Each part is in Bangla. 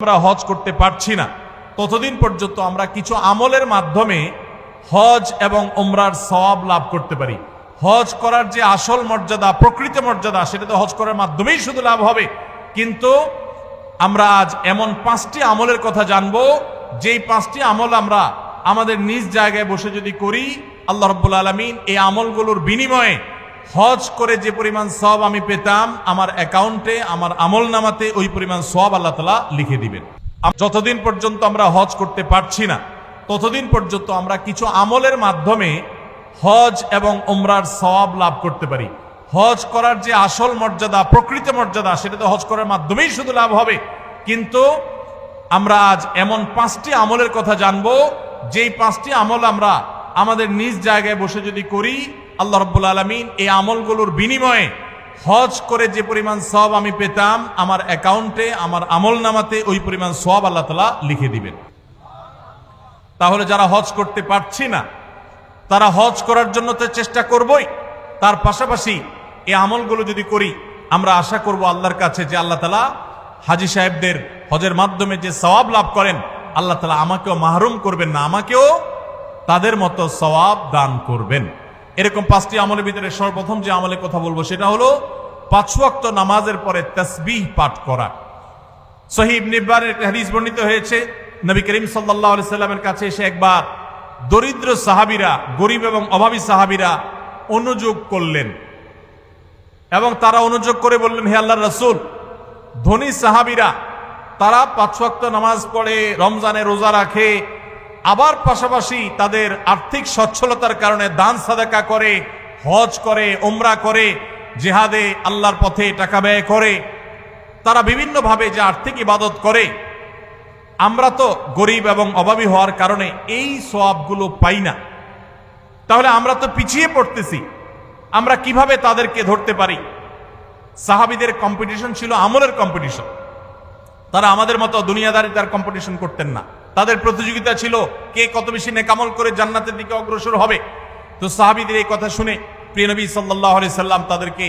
আমরা হজ করতে পারছি না ততদিন পর্যন্ত আমরা কিছু আমলের মাধ্যমে হজ এবং উমরার সওয়াব লাভ করতে পারি। হজ করার যে আসল মর্যাদা, প্রকৃত মর্যাদা, সেটা তো হজ করার মাধ্যমেই শুধু লাভ হবে। কিন্তু আমরা আজ এমন 5টি আমলের কথা জানবো, যেই 5টি আমল আমরা আমাদের নিজ জায়গায় বসে যদি করি, আল্লাহ রাব্বুল আলামিন এই আমলগুলোর বিনিময়ে হজ করে যে পরিমাণ সওয়াব আমি পেতাম, আমার অ্যাকাউন্টে, আমার আমল নামাতে ওই পরিমাণ সওয়াব আল্লাহ তাআলা লিখে দিবেন। যতদিন পর্যন্ত আমরা হজ করতে পারছি না ততদিন পর্যন্ত আমরা কিছু আমলের মাধ্যমে হজ এবং উমরার সওয়াব লাভ করতে পারি। হজ করার যে আসল মর্যাদা, প্রকৃত মর্যাদা, সেটা তো হজ করার মাধ্যমেই শুধু লাভ হবে। কিন্তু আমরা আজ এমন 5টি আমলের কথা জানবো, যেই 5টি আমল আমরা আমাদের নিজ জায়গায় বসে যদি করি, আল্লাহ রাব্বুল আলামিন এই আমলগুলোর বিনিময়ে হজ করে যে পরিমাণ সওয়াব আমি পেতাম, আমার অ্যাকাউন্টে, আমার আমল নামাতে ওই পরিমাণ সওয়াব আল্লাহ তাআলা লিখে দিবেন। তাহলে যারা হজ করতে পারছি না তারা হজ করার জন্য তো চেষ্টা করবই, তার পাশাপাশি এই আমলগুলো যদি করি, আমরা আশা করব আল্লাহর কাছে যে আল্লাহ তাআলা হাজী সাহেবদের হজের মাধ্যমে যে সওয়াব লাভ করেন, আল্লাহ তাআলা আমাকেও মাহরুম করবেন না, আমাকেও তাদের মতো সওয়াব দান করবেন। এরকম 5টি আমলের ভিতরে সর্বপ্রথম যে আমলের কথা বলবো সেটা হলো 5 ওয়াক্ত নামাজের পরে তাসবিহ পাঠ করা। সহিহ ইবনে হিব্বানের হাদিস বর্ণিত হয়েছে, নবী করিম সাল্লাল্লাহু আলাইহি সাল্লামের কাছে এসে একবার দরিদ্র সাহাবীরা, গরিব এবং অভাবী সাহাবীরা অনুযোগ করলেন এবং তারা অনুযোগ করে বললেন, হে আল্লাহর রাসূল, ধনী সাহাবীরা তারা 5 ওয়াক্ত নামাজ পড়ে, রমজানে রোজা রাখে, আবার পাশাপাশি তাদের আর্থিক সচ্ছলতার কারণে দান সাদাকা করে, হজ করে, উমরা করে, জিহাদে আল্লাহর পথে টাকা ব্যয় করে, তারা বিভিন্নভাবে যে আর্থিক ইবাদত করে, আমরা তো গরিব এবং অভাবী হওয়ার কারণে এই সওয়াবগুলো পাই না। তাহলে আমরা তো পিছিয়ে পড়তেছি, আমরা কিভাবে তাদেরকে ধরতে পারি? সাহাবীদের কম্পিটিশন ছিল আমলের কম্পিটিশন। তারা আমাদের মতো দুনিয়াদারিতার কম্পিটিশন করতেন না, তাদের প্রতিযোগিতা ছিল কে কত বেশি নেকামল করে জান্নাতের দিকে অগ্রসর হবে। তো সাহাবীদের এই কথা শুনে প্রিয় নবী সাল্লাল্লাহু আলাইহি সাল্লাম তাদেরকে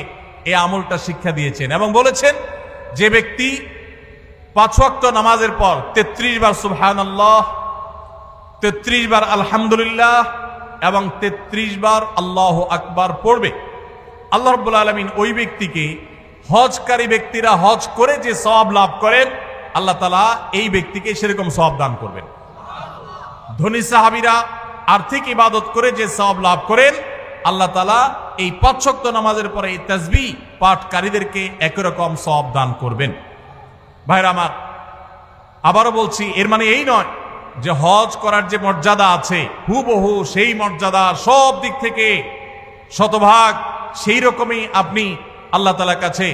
এই আমলটা শিক্ষা দিয়েছেন এবং বলেছেন, যে ব্যক্তি 5 ওয়াক্ত নামাজের পর 33 বার সুবহানাল্লাহ, 33 বার আলহামদুলিল্লাহ এবং 33 বার আল্লাহু আকবার পড়বে, আল্লাহ রাব্বুল আলামিন ওই ব্যক্তিকে হজকারী ব্যক্তিরা হজ করে যে সওয়াব লাভ করেন, আল্লাহ তাআলা এই ব্যক্তিকে সেরকম সওয়াব দান করবেন। ধনী সাহাবীরা আর্থিক ইবাদত করে যে সওয়াব লাভ করেন, আল্লাহ তাআলা এই 5 ওয়াক্ত নামাজের পরে এই তাসবিহ পাঠকারীদেরকে একই রকম সওয়াব দান করবেন। ভাইরা আমার, আবারও বলছি, এর মানে এই নয় যে হজ করার যে মর্যাদা আছে হুবহু সেই মর্যাদা সব দিক থেকে শতভাগ সেই রকমই আপনি আল্লাহ তাআলার কাছে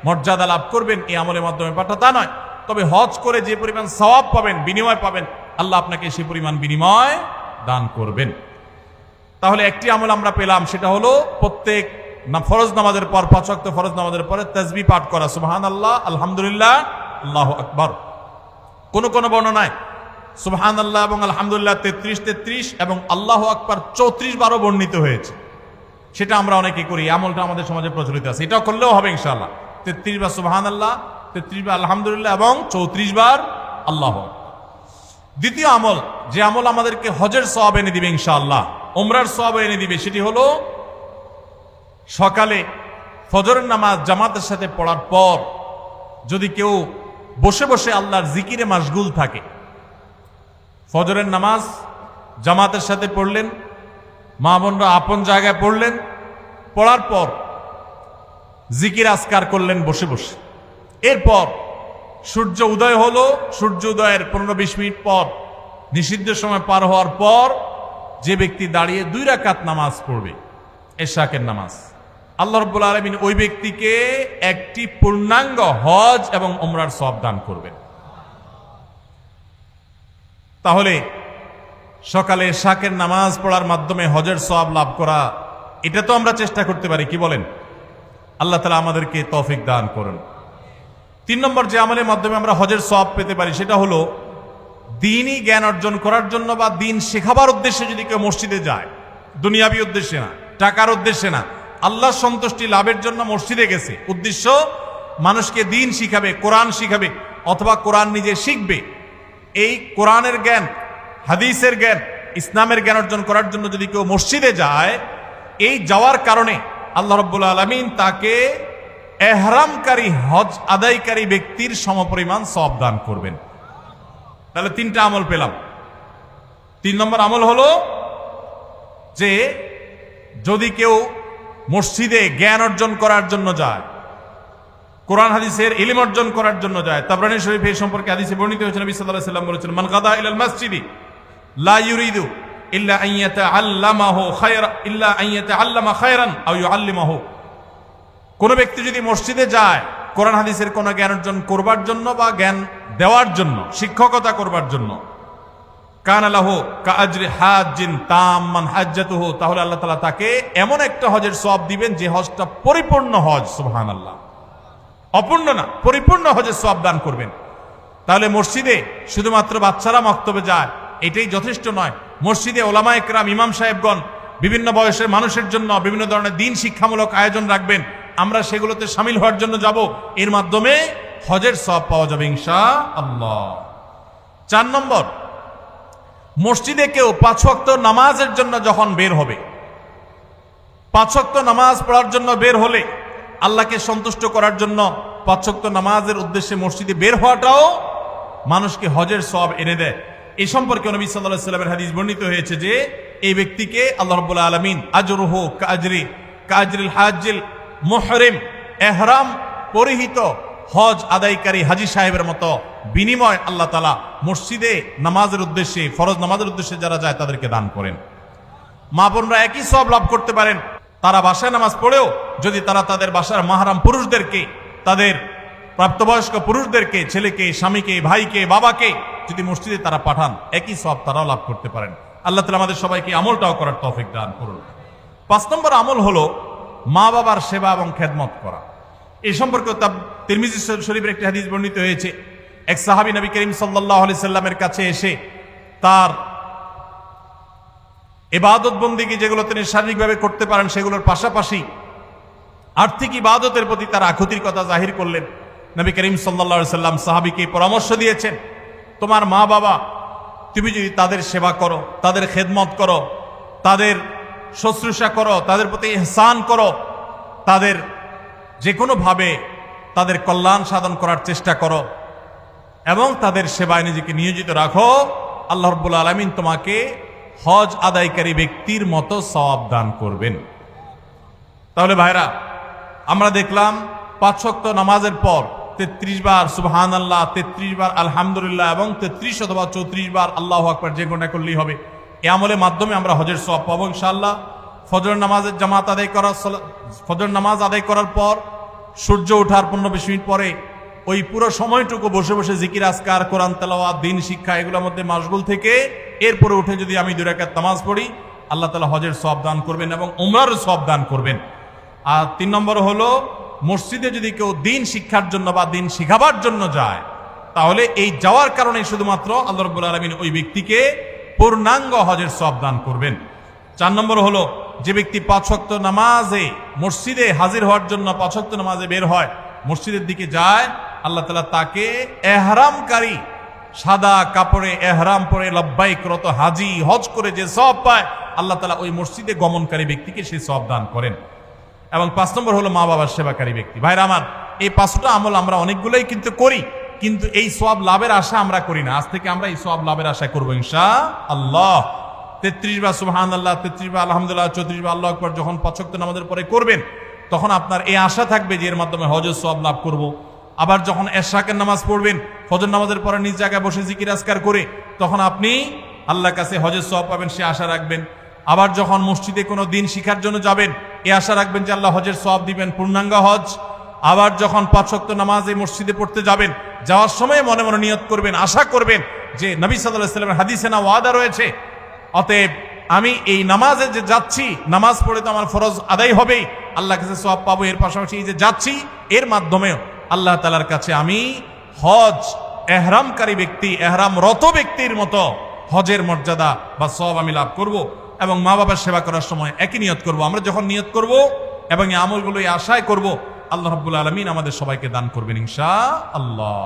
মর্যাদা লাভ করবেন এই আমলের মাধ্যমে, পাঠা তা নয়। তবে হজ করে যে পরিমাণ সওয়াব পাবেন, বিনিময় পাবেন, আল্লাহ আপনাকে সেই পরিমাণ বিনিময় দান করবেন। তাহলে একটি আমল আমরা পেলাম, সেটা হলো প্রত্যেক ফরজ নামাজের পর, 5 ওয়াক্ত ফরজ নামাজের পরে তাসবিহ পাঠ করা, সুবহানাল্লাহ, আলহামদুলিল্লাহ, আল্লাহু আকবার। কোন কোন বর্ণনায় সুবহানাল্লাহ এবং আলহামদুলিল্লাহ 33 এবং আল্লাহু আকবার 34 বারও বর্ণিত হয়েছে। সেটা আমরা অনেকে করি, আমলটা আমাদের সমাজে প্রচলিত আছে, এটাও করলেও হবে ইনশাআল্লাহ। 33 বার সুবহানাল্লাহ, 33 বার আলহামদুলিল্লাহ এবং 34 বার আল্লাহু আকবার। দ্বিতীয় আমল, যে আমল আমাদেরকে হজের সওয়াব এনে দিবে ইনশাআল্লাহ, উমরার সওয়াব এনে দিবে, সেটি হলো সকালে ফজরের নামাজ জামাতের সাথে পড়ার পর যদি কেউ বসে বসে আল্লাহর জিকিরে মাশগুল থাকে, ফজরের নামাজ জামাতের সাথে পড়লেন, মা বোনরা আপন জায়গায় পড়লেন, পড়ার পর জিকির আজকার করলেন বসে বসে, এরপর সূর্য উদয় হলো, সূর্য উদয়ের 15-20 মিনিট পর, নিষিদ্ধ সময় পার হওয়ার পর যে ব্যক্তি দাঁড়িয়ে 2 রাকাত নামাজ পড়বে, এশাকের নামাজ, আল্লাহ রাব্বুল আলামিন ওই ব্যক্তিকে একটি পূর্ণাঙ্গ হজ এবং উমরার সওয়াব দান করবেন। তাহলে সকালে এশাকের নামাজ পড়ার মাধ্যমে হজের সওয়াব লাভ করা, এটা তো আমরা চেষ্টা করতে পারি, কি বলেন? আল্লাহ তাআলা আমাদেরকে তৌফিক দান করুন। 3 নম্বর যে আমলের মাধ্যমে আমরা হজের সওয়াব পেতে পারি, সেটা হলো দ্বীনি জ্ঞান অর্জন করার জন্য বা দ্বীন শেখাবার উদ্দেশ্যে যদি কেউ মসজিদে যায়, দুনিয়াবি উদ্দেশ্যে না, টাকার উদ্দেশ্যে না, আল্লাহর সন্তুষ্টি লাভের জন্য মসজিদে গেছে, উদ্দেশ্য মানুষকে দ্বীন শিখাবে, কোরআন শিখাবে, অথবা কোরআন নিজে শিখবে, এই কোরআনের জ্ঞান, হাদিসের জ্ঞান, ইসলামের জ্ঞান অর্জন করার জন্য যদি কেউ মসজিদে যায়, এই যাওয়ার কারণে আল্লাহ রাব্বুল আলামিন তাকে এহরামকারী হজ আদায়কারী ব্যক্তির সমপরিমাণ সওয়াব দান করবেন। তাহলে 3টা আমল পেলাম। 3 নম্বর আমল হলো যে যদি কেউ মসজিদে জ্ঞান অর্জন করার জন্য যায়, কোরআন হাদিসের ইলম অর্জন করার জন্য যায়, তাবরানী শরীফে এই সম্পর্কে হাদিসে বর্ণিত হয়েছে, নবী সাল্লাল্লাহু আলাইহি ওয়াসাল্লাম বলেছেন, মান গাদা ইলাল মসজিদি লা ইউরিদু ইল্লা আন ইয়াতাআল্লামা খায়রান আও ইউআল্লিমাহু। কোন ব্যক্তি যদি মসজিদে যায় কোরআন হাদিসের কোন জ্ঞান অর্জন করবার জন্য বা জ্ঞান দেওয়ার জন্য, শিক্ষকতা করবার জন্য, কানা লাহু কাআজরি হাজ্জিন তাম্মান হাজ্জাতুহু, তাহলে আল্লাহ তাআলা তাকে এমন একটা হজের সওয়াব দিবেন যে হজটা পরিপূর্ণ হজ। সুবহানাল্লাহ, অপূর্ণ না, পরিপূর্ণ হজের সওয়াব দান করবেন। তাহলে মসজিদে শুধুমাত্র বাচ্চারা মক্তবে যায় এটাই যথেষ্ট নয়। মসজিদে ওলামায়ে কেরাম, ইমাম সাহেবগণ বিভিন্ন বয়সের মানুষের জন্য বিভিন্ন ধরনের দিন শিক্ষামূলক আয়োজন রাখবেন, আমরা সেগুলোতে শামিল হওয়ার জন্য যাব, এর মাধ্যমে হজের সওয়াব পাওয়া যাবে ইনশাআল্লাহ। 4 নম্বর, মসজিদে কেউ 5 ওয়াক্ত নামাজের জন্য যখন বের হবে, 5 ওয়াক্ত নামাজ পড়ার জন্য বের হলে, আল্লাহকে সন্তুষ্ট করার জন্য 5 ওয়াক্ত নামাজের উদ্দেশ্যে মসজিদে বের হওয়াটাও মানুষকে হজের সওয়াব এনে দেয়। এই সম্পর্কে নবী সাল্লাল্লাহু আলাইহি ওয়াসাল্লামের হাদিস বর্ণিত হয়েছে যে এই ব্যক্তিকে আল্লাহ রাব্বুল আলামিন আজরুহু কাজরিল হাজ্জিল মুহরিম, ইহরাম পরিহিত হজ আদায়কারী হাজী সাহেবের মতো বিনিময় আল্লাহ তাআলা মসজিদে নামাজের উদ্দেশ্যে, ফরজ নামাজের উদ্দেশ্যে যারা যায় তাদেরকে দান করেন। মা বোনরা একই সওয়াব লাভ করতে পারেন তারা বাসায় নামাজ পড়েও যদি তারা তাদের বাসার মাহরাম পুরুষদেরকে, তাদের প্রাপ্তবয়স্ক পুরুষদেরকে, ছেলেকে, স্বামীকে, ভাইকে, বাবাকে যদি মসজিদে তারা পাঠান, একই সওয়াব তারাও লাভ করতে পারেন। আল্লাহ তাআলা আমাদের সবাইকে আমলটাও করার তৌফিক দান করুন। 5 নম্বর আমল হলো মা বাবার সেবা এবং খেদমত করা। এই সম্পর্কে তিরমিজি শরীফের একটি হাদিস বর্ণিত হয়েছে, এক সাহাবী নবী করিম সাল্লাল্লাহু আলাইহি সাল্লামের কাছে এসে তার ইবাদত বন্দেগী যেগুলো তিনি শারীরিকভাবে করতে পারেন সেগুলোর পাশাপাশি আর্থিক ইবাদতের প্রতি তার আকুতির কথা জাহির করলেন। নবী করিম সাল্লাল্লাহু আলাইহি সাল্লাম সাহাবীকে পরামর্শ দিয়েছেন, তোমার মা বাবা, তুমি যদি তাদের সেবা করো, তাদের খেদমত করো, তাদের শুশ্রূষা করো, তাদের প্রতি ইহসান করো, তাদের যে কোনো ভাবে তাদের কল্যাণ সাধন করার চেষ্টা করো এবং তাদের সেবায় নিজেকে নিয়োজিত রাখো, আল্লাহ রাব্বুল আলামিন তোমাকে হজ আদায়কারী ব্যক্তির মতো সওয়াব দান করবেন। তাহলে ভাইরা, আমরা দেখলাম 5 ওয়াক্ত নামাজের পর 33 বার সুবহানাল্লাহ, 33 বার আলহামদুলিল্লাহ এবং 33 অথবা 34 বার আল্লাহু আকবার যে কোনটা করলেই হবে। এই আমলের মাধ্যমে আমরা হজের সওয়াব পাবো ইনশাআল্লাহ। ফজর নামাজের জামাত আদায় করা, ফজর নামাজ আদায় করার পর সূর্য ওঠার 15-20 মিনিট পরে ওই পুরো সময়টুকু বসে বসে জিকির আজকার, কোরআন তেলাওয়াত, দিন শিক্ষা এগুলোর মধ্যে মাশগুল থেকে এরপরে উঠে যদি আমি 2 রাকাত নামাজ পড়ি, আল্লাহ তাআলা হজের সওয়াব দান করবেন এবং উমরার সওয়াব দান করবেন। আর 3 নম্বর হলো মসজিদে যদি কেউ দিন শিক্ষার জন্য বা দিন শিখাবার জন্য যায়, তাহলে এই যাওয়ার কারণে শুধুমাত্র আল্লাহ রাব্বুল আলামিন ওই ব্যক্তিকে পূর্ণাঙ্গ হজের সওয়াব দান করবেন। 4 নম্বর হলো যে ব্যক্তি 5 ওয়াক্ত নামাজে মসজিদে হাজির হওয়ার জন্য 5 ওয়াক্ত নামাজে বের হয়, মসজিদের দিকে যায়, আল্লাহ তাআলা তাকে এহরামকারী, সাদা কাপড়ে এহরাম পরে লব্বাইক রত হাজি হজ করে যে সওয়াব পায়, আল্লাহ তাআলা ওই মসজিদে গমনকারী ব্যক্তিকে সেই সওয়াব দান করেন। এবং 5 নম্বর হলো মা বাবার সেবাকারী ব্যক্তি। ভাইরা আমার, এই 5টা আমল আমরা অনেকগুলোই কিন্তু করি, কিন্তু এই সওয়াব লাভের আশা আমরা করি না। আজ থেকে আমরা এই সওয়াব লাভের আশা করবো ইনশাআল্লাহ। 33 বার সুবহানাল্লাহ, 33 বার আলহামদুলিল্লাহ, 34 বার আল্লাহু আকবার যখন 5 ওয়াক্ত নামাজের পরে করবেন, তখন আপনার এই আশা থাকবে যে এর মাধ্যমে হজের সওয়াব লাভ করব। আবার যখন এশরাকের নামাজ পড়বেন, ফজর নামাজের পরে নিজ জায়গায় বসে জিকির আজকার করে, তখন আপনি আল্লাহর কাছে হজের সওয়াব পাবেন, সে আশা রাখবেন। আবার যখন মসজিদে কোনো দিন শিখার জন্য যাবেন, এই আশা রাখবেন যে আল্লাহ হজের সওয়াব দিবেন, পূর্ণাঙ্গ হজ। আবার যখন 5 ওয়াক্ত নামাজ এই মসজিদে পড়তে যাবেন, যাওয়ার সময় মনে মনে নিয়ত করবেন, আশা করবেন যে নবী সাল্লাল্লাহু আলাইহি ওয়াসাল্লামের হাদিসে না ওয়াদা রয়েছে, অতএব আমি এই নামাজে যে যাচ্ছি, নামাজ পড়ে তো আমার ফরজ আদায় হবেই, আল্লাহর কাছে সওয়াব পাবো। এর পাশাপাশি এই যে যাচ্ছি, এর মাধ্যমেও আল্লাহ তাআলার কাছে আমি হজ এহরামকারী ব্যক্তি, এহরামরত ব্যক্তির মতো হজের মর্যাদা বা সওয়াব আমি লাভ করব। এবং মা বাবার সেবা করার সময় একই নিয়ত করব। আমরা যখন নিয়ত করব এবং এই আমলগুলো আশায় করব, আল্লাহ রাব্বুল আলামিন আমাদের সবাইকে দান করবেন ইনশাআল্লাহ।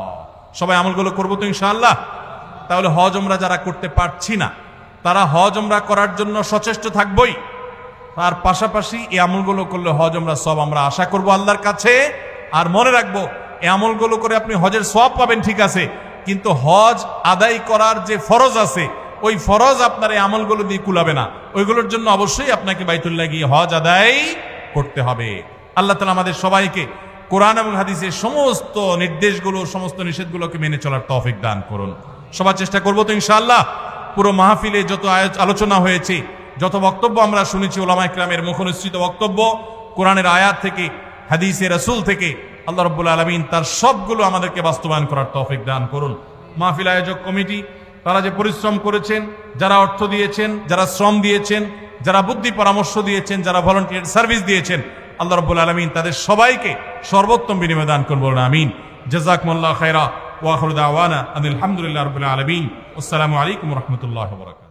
সবাই আমলগুলো করবো তো ইনশাআল্লাহ। তাহলে হজ ওমরা যারা করতে পারছি না তারা হজ ওমরা করার জন্য সচেষ্ট থাকবই। তার পাশাপাশি এই আমলগুলো করলে হজ ওমরা সব আমরা আশা করব আল্লাহর কাছে। আর মনে রাখবো এই আমলগুলো করে আপনি হজের সওয়াব পাবেন ঠিক আছে, কিন্তু হজ আদায় করার যে ফরজ আছে ওই ফরজ আপনার এই আমলগুলো দিয়ে কুলাবে না। ওইগুলোর জন্য অবশ্যই আপনাকে বাইতুল্লাহ গিয়ে হজ আদায় করতে হবে। আল্লাহ তাআলা আমাদের সবাইকে কোরআন এবং হাদিসের সমস্ত নির্দেশগুলো সমস্ত নিষেধগুলোকে মেনে চলার তৌফিক দান করুন। সবার চেষ্টা করবো তো ইনশাআল্লাহ। পুরো মাহফিলে যত আলোচনা হয়েছে, যত বক্তব্য আমরা শুনেছি ওলামায়ে কেরামের মুখনিসৃত বক্তব্য, কোরআনের আয়াত থেকে হাদিসে রাসূল থেকে, আল্লাহ রাব্বুল আলামিন তার সবগুলো আমাদেরকে বাস্তবায়ন করার তৌফিক দান করুন। মাহফিল আয়োজক কমিটি তারা যে পরিশ্রম করেছেন, যারা অর্থ দিয়েছেন, যারা শ্রম দিয়েছেন, যারা বুদ্ধি পরামর্শ দিয়েছেন, যারা ভলান্টিয়ার সার্ভিস দিয়েছেন, আল্লাহ রাব্বুল আলামিন তাদের সবাইকে সর্বোত্তম বিনিময় দান করুন বলুন আমিন। জাযাকুমুল্লাহু খাইরা ওয়া আখিরু দাওয়ানা আলহামদুলিল্লাহি রাব্বিল আলামিন। আসসালামু আলাইকুম ওয়া রাহমাতুল্লাহি ওয়া বারাকাতুহু।